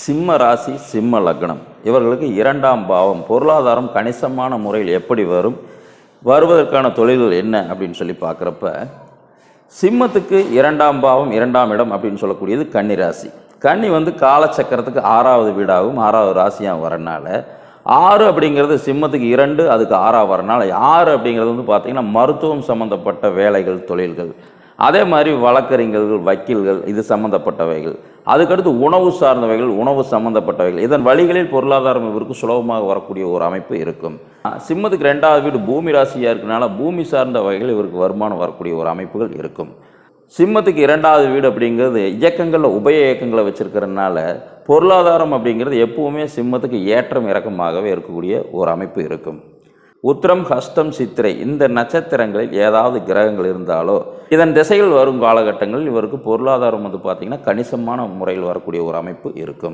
சிம்ம ராசி சிம்ம லக்னம் இவர்களுக்கு 2ஆம் பாவம் பொருளாதாரம் கணிசமான முறையில் எப்படி வருவதற்கான தொழில்கள் என்ன அப்படின்னு சொல்லி பார்க்குறப்ப சிம்மத்துக்கு 2ஆம் பாவம் 2ஆம் இடம் அப்படின்னு சொல்லக்கூடியது கன்னி ராசி. கன்னி காலச்சக்கரத்துக்கு 6வது வீடாகவும் 6வது ராசியாக வரனால 6 அப்படிங்கிறது சிம்மத்துக்கு 2, அதுக்கு 6ஆக வரனால 6 அப்படிங்கிறது பார்த்திங்கன்னா மருத்துவம் சம்மந்தப்பட்ட வேலைகள் தொழில்கள், அதே மாதிரி வழக்கறிஞர்கள் வக்கீல்கள் இது சம்மந்தப்பட்டவைகள், அதுக்கடுத்து உணவு சார்ந்தவைகள் உணவு சம்மந்தப்பட்டவைகள், இதன் வழிகளில் பொருளாதாரம் இவருக்கு சுலபமாக வரக்கூடிய ஒரு அமைப்பு இருக்கும். சிம்மத்துக்கு 2வது வீடு பூமி ராசியாக இருக்கனால பூமி சார்ந்த வகைகள் இவருக்கு வருமானம் வரக்கூடிய ஒரு அமைப்புகள் இருக்கும். சிம்மத்துக்கு 2வது வீடு அப்படிங்கிறது இயக்கங்களில் உபய இயக்கங்களை வச்சுருக்கிறதுனால பொருளாதாரம் அப்படிங்கிறது எப்பவுமே சிம்மத்துக்கு ஏற்றம் இறக்கமாகவே இருக்கக்கூடிய ஒரு அமைப்பு இருக்கும். உத்திரம் ஹஸ்தம் சித்திரை இந்த நட்சத்திரங்களில் ஏதாவது கிரகங்கள் இருந்தாலோ இதன் திசைகள் வரும் காலகட்டங்களில் இவருக்கு பொருளாதாரம் பார்த்திங்கன்னா கணிசமான முறையில் வரக்கூடிய ஒரு அமைப்பு இருக்கும்.